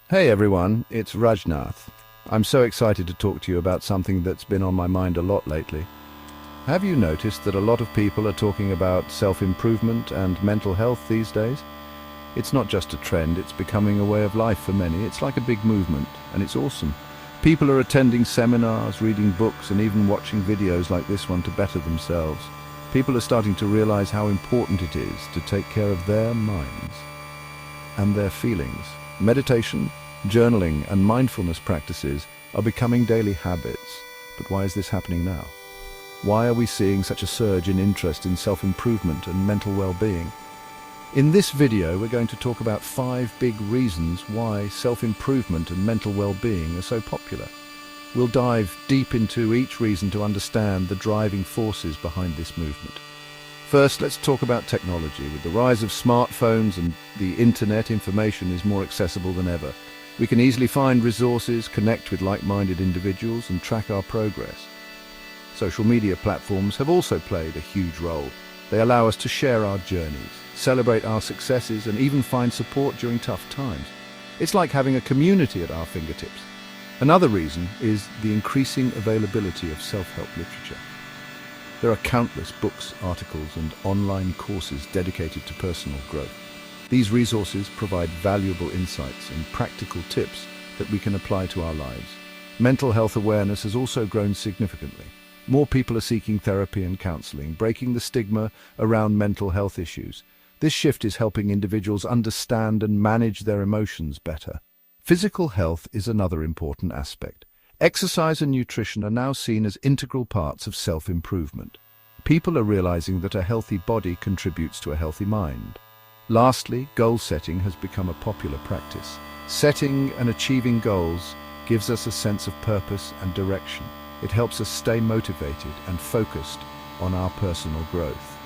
Hey everyone, it's Rajnath. I'm so excited to talk to you about something that's been on my mind a lot lately. Have you noticed that a lot of people are talking about self-improvement and mental health these days? It's not just a trend, it's becoming a way of life for many. It's like a big movement, and it's awesome. People are attending seminars, reading books, and even watching videos like this one to better themselves. People are starting to realize how important it is to take care of their minds and their feelings. Meditation, journaling, and mindfulness practices are becoming daily habits. But why is this happening now? Why are we seeing such a surge in interest in self-improvement and mental well-being? In this video, we're going to talk about 5 big reasons why self-improvement and mental well-being are so popular. We'll dive deep into each reason to understand the driving forces behind this movement. First, let's talk about technology. With the rise of smartphones and the internet, information is more accessible than ever. We can easily find resources, connect with like-minded individuals, and track our progress. Social media platforms have also played a huge role. They allow us to share our journeys, celebrate our successes, and even find support during tough times. It's like having a community at our fingertips. Another reason is the increasing availability of self-help literature. There are countless books, articles, and online courses dedicated to personal growth. These resources provide valuable insights and practical tips that we can apply to our lives. Mental health awareness has also grown significantly. More people are seeking therapy and counseling, breaking the stigma around mental health issues. This shift is helping individuals understand and manage their emotions better. Physical health is another important aspect. Exercise and nutrition are now seen as integral parts of self-improvement. People are realizing that a healthy body contributes to a healthy mind. Lastly, goal setting has become a popular practice. Setting and achieving goals gives us a sense of purpose and direction. It helps us stay motivated and focused on our personal growth.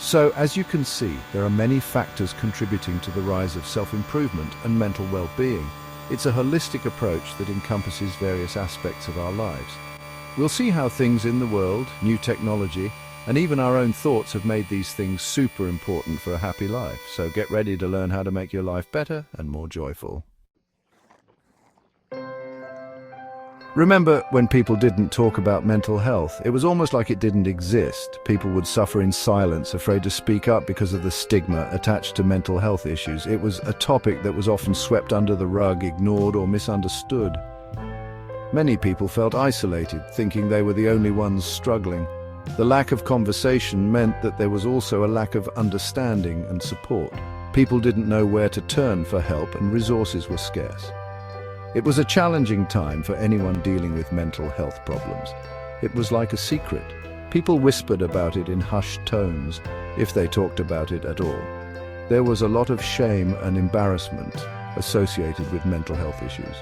So, as you can see, there are many factors contributing to the rise of self-improvement and mental well-being. It's a holistic approach that encompasses various aspects of our lives. We'll see how things in the world, new technology, and even our own thoughts have made these things super important for a happy life. So get ready to learn how to make your life better and more joyful. Remember when people didn't talk about mental health? It was almost like it didn't exist. People would suffer in silence, afraid to speak up because of the stigma attached to mental health issues. It was a topic that was often swept under the rug, ignored, or misunderstood. Many people felt isolated, thinking they were the only ones struggling. The lack of conversation meant that there was also a lack of understanding and support. People didn't know where to turn for help, and resources were scarce. It was a challenging time for anyone dealing with mental health problems. It was like a secret. People whispered about it in hushed tones, if they talked about it at all. There was a lot of shame and embarrassment associated with mental health issues.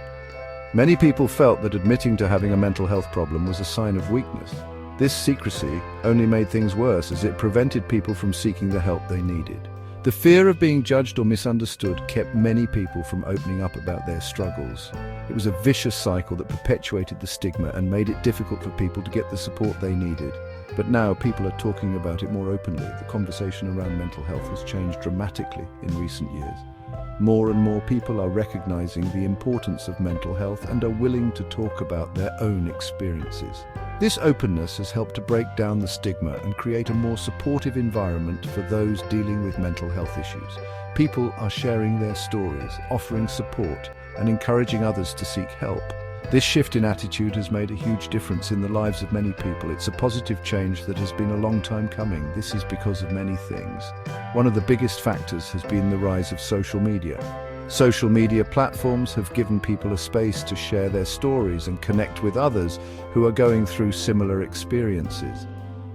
Many people felt that admitting to having a mental health problem was a sign of weakness. This secrecy only made things worse, as it prevented people from seeking the help they needed. The fear of being judged or misunderstood kept many people from opening up about their struggles. It was a vicious cycle that perpetuated the stigma and made it difficult for people to get the support they needed. But now people are talking about it more openly. The conversation around mental health has changed dramatically in recent years. More and more people are recognizing the importance of mental health and are willing to talk about their own experiences. This openness has helped to break down the stigma and create a more supportive environment for those dealing with mental health issues. People are sharing their stories, offering support, and encouraging others to seek help. This shift in attitude has made a huge difference in the lives of many people. It's a positive change that has been a long time coming. This is because of many things. One of the biggest factors has been the rise of social media. Social media platforms have given people a space to share their stories and connect with others who are going through similar experiences.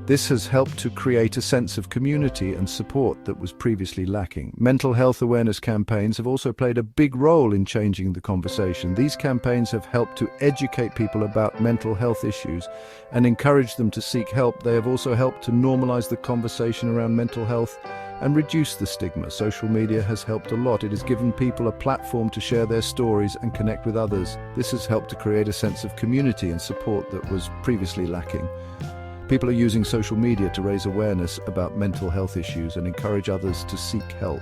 This has helped to create a sense of community and support that was previously lacking. Mental health awareness campaigns have also played a big role in changing the conversation. These campaigns have helped to educate people about mental health issues and encourage them to seek help. They have also helped to normalize the conversation around mental health and reduce the stigma. Social media has helped a lot. It has given people a platform to share their stories and connect with others. This has helped to create a sense of community and support that was previously lacking. People are using social media to raise awareness about mental health issues and encourage others to seek help.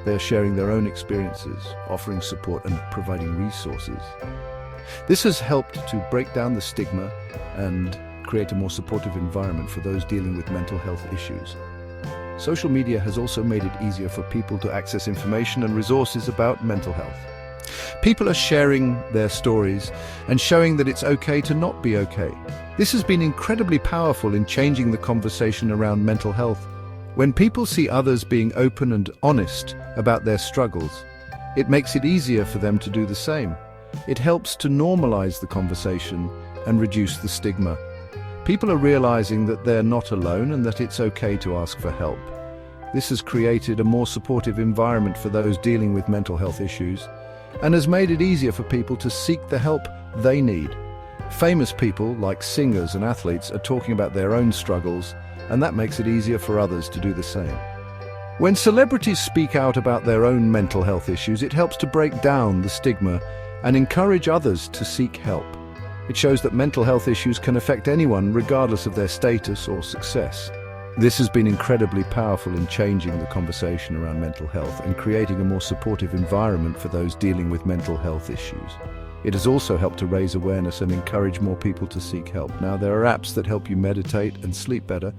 They're sharing their own experiences, offering support and providing resources. This has helped to break down the stigma and create a more supportive environment for those dealing with mental health issues. Social media has also made it easier for people to access information and resources about mental health. People are sharing their stories and showing that it's okay to not be okay. This has been incredibly powerful in changing the conversation around mental health. When people see others being open and honest about their struggles, it makes it easier for them to do the same. It helps to normalize the conversation and reduce the stigma. People are realizing that they're not alone and that it's okay to ask for help. This has created a more supportive environment for those dealing with mental health issues and has made it easier for people to seek the help they need. Famous people like singers and athletes are talking about their own struggles, and that makes it easier for others to do the same. When celebrities speak out about their own mental health issues, it helps to break down the stigma and encourage others to seek help. It shows that mental health issues can affect anyone regardless of their status or success. This has been incredibly powerful in changing the conversation around mental health and creating a more supportive environment for those dealing with mental health issues. It has also helped to raise awareness and encourage more people to seek help. Now, there are apps that help you meditate and sleep better.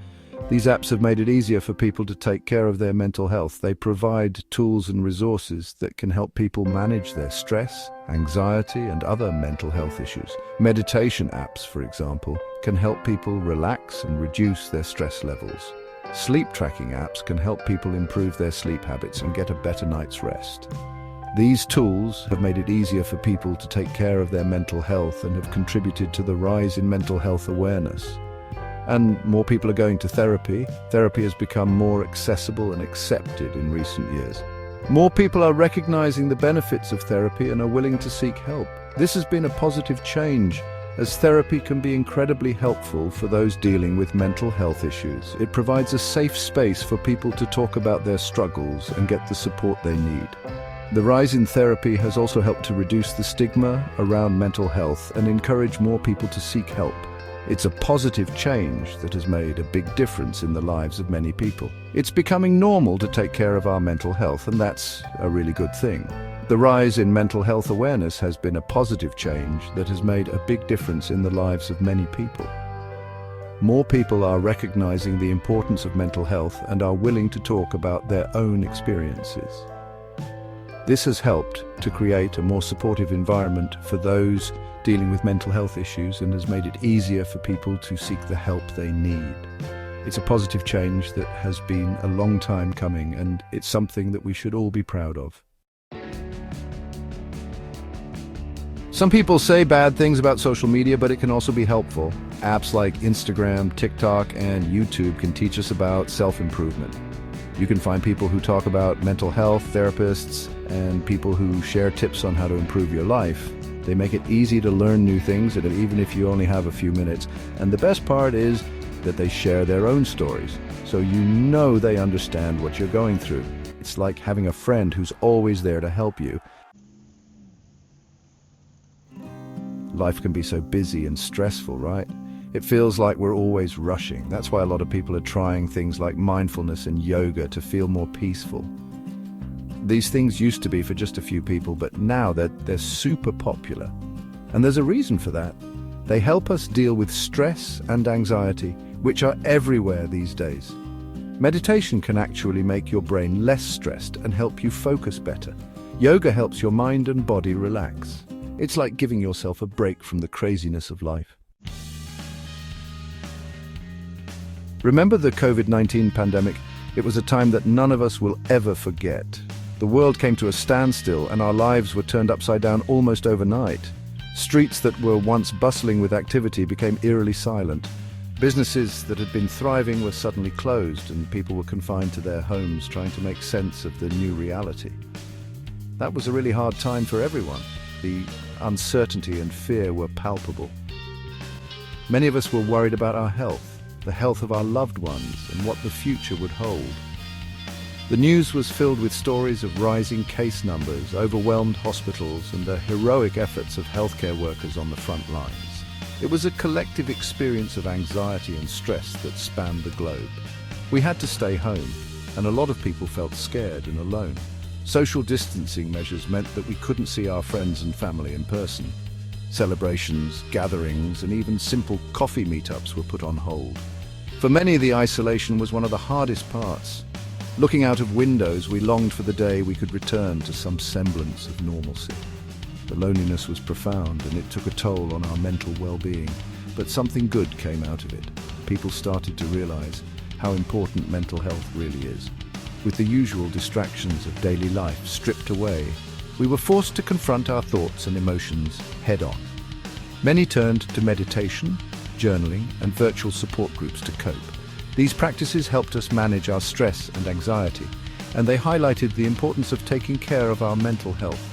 These apps have made it easier for people to take care of their mental health. They provide tools and resources that can help people manage their stress, anxiety, and other mental health issues. Meditation apps, for example, can help people relax and reduce their stress levels. Sleep tracking apps can help people improve their sleep habits and get a better night's rest. These tools have made it easier for people to take care of their mental health and have contributed to the rise in mental health awareness. And more people are going to therapy. Therapy has become more accessible and accepted in recent years. More people are recognizing the benefits of therapy and are willing to seek help. This has been a positive change, as therapy can be incredibly helpful for those dealing with mental health issues. It provides a safe space for people to talk about their struggles and get the support they need. The rise in therapy has also helped to reduce the stigma around mental health and encourage more people to seek help. It's a positive change that has made a big difference in the lives of many people. It's becoming normal to take care of our mental health, and that's a really good thing. The rise in mental health awareness has been a positive change that has made a big difference in the lives of many people. More people are recognizing the importance of mental health and are willing to talk about their own experiences. This has helped to create a more supportive environment for those dealing with mental health issues and has made it easier for people to seek the help they need. It's a positive change that has been a long time coming, and it's something that we should all be proud of. Some people say bad things about social media, but it can also be helpful. Apps like Instagram, TikTok, and YouTube can teach us about self-improvement. You can find people who talk about mental health, therapists, and people who share tips on how to improve your life. They make it easy to learn new things, even if you only have a few minutes. And the best part is that they share their own stories, so you know they understand what you're going through. It's like having a friend who's always there to help you. Life can be so busy and stressful, right? It feels like we're always rushing. That's why a lot of people are trying things like mindfulness and yoga to feel more peaceful. These things used to be for just a few people, but now they're super popular. And there's a reason for that. They help us deal with stress and anxiety, which are everywhere these days. Meditation can actually make your brain less stressed and help you focus better. Yoga helps your mind and body relax. It's like giving yourself a break from the craziness of life. Remember the COVID-19 pandemic? It was a time that none of us will ever forget. The world came to a standstill and our lives were turned upside down almost overnight. Streets that were once bustling with activity became eerily silent. Businesses that had been thriving were suddenly closed and people were confined to their homes trying to make sense of the new reality. That was a really hard time for everyone. The uncertainty and fear were palpable. Many of us were worried about our health, the health of our loved ones, and what the future would hold. The news was filled with stories of rising case numbers, overwhelmed hospitals, and the heroic efforts of healthcare workers on the front lines. It was a collective experience of anxiety and stress that spanned the globe. We had to stay home, and a lot of people felt scared and alone. Social distancing measures meant that we couldn't see our friends and family in person. Celebrations, gatherings, and even simple coffee meetups were put on hold. For many, the isolation was one of the hardest parts. Looking out of windows, we longed for the day we could return to some semblance of normalcy. The loneliness was profound, and it took a toll on our mental well-being. But something good came out of it. People started to realize how important mental health really is. With the usual distractions of daily life stripped away, we were forced to confront our thoughts and emotions head-on. Many turned to meditation, journaling, and virtual support groups to cope. These practices helped us manage our stress and anxiety, and they highlighted the importance of taking care of our mental health.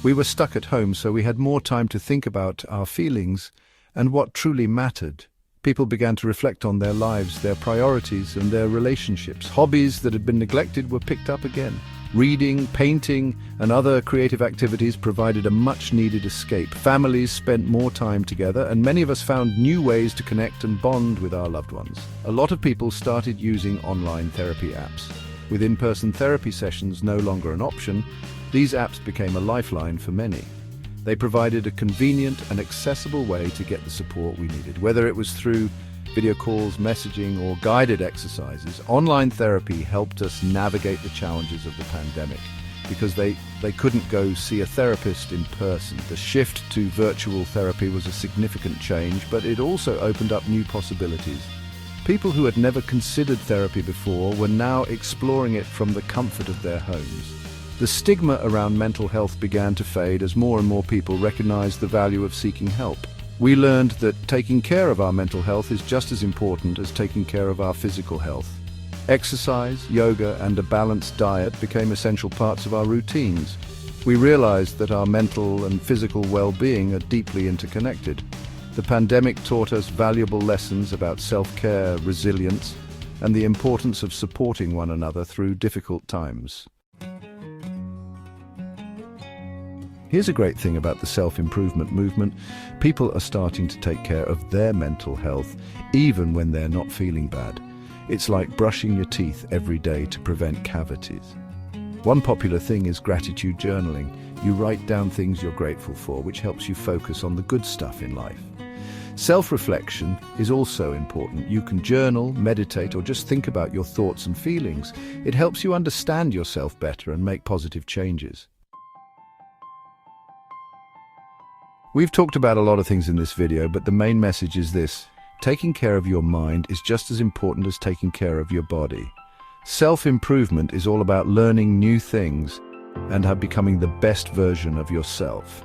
We were stuck at home, so we had more time to think about our feelings and what truly mattered. People began to reflect on their lives, their priorities, and their relationships. Hobbies that had been neglected were picked up again. Reading, painting, and other creative activities provided a much-needed escape. Families spent more time together, and many of us found new ways to connect and bond with our loved ones. A lot of people started using online therapy apps. With in-person therapy sessions no longer an option, these apps became a lifeline for many. They provided a convenient and accessible way to get the support we needed. Whether it was through video calls, messaging, or guided exercises, online therapy helped us navigate the challenges of the pandemic because they couldn't go see a therapist in person. The shift to virtual therapy was a significant change, but it also opened up new possibilities. People who had never considered therapy before were now exploring it from the comfort of their homes. The stigma around mental health began to fade as more and more people recognized the value of seeking help. We learned that taking care of our mental health is just as important as taking care of our physical health. Exercise, yoga, and a balanced diet became essential parts of our routines. We realized that our mental and physical well-being are deeply interconnected. The pandemic taught us valuable lessons about self-care, resilience, and the importance of supporting one another through difficult times. Here's a great thing about the self-improvement movement. People are starting to take care of their mental health, even when they're not feeling bad. It's like brushing your teeth every day to prevent cavities. One popular thing is gratitude journaling. You write down things you're grateful for, which helps you focus on the good stuff in life. Self-reflection is also important. You can journal, meditate, or just think about your thoughts and feelings. It helps you understand yourself better and make positive changes. We've talked about a lot of things in this video, but the main message is this: taking care of your mind is just as important as taking care of your body. Self-improvement is all about learning new things and becoming the best version of yourself.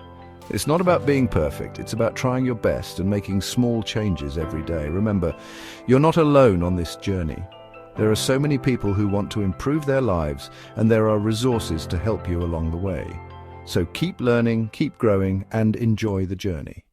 It's not about being perfect, it's about trying your best and making small changes every day. Remember, you're not alone on this journey. There are so many people who want to improve their lives, and there are resources to help you along the way. So keep learning, keep growing, and enjoy the journey.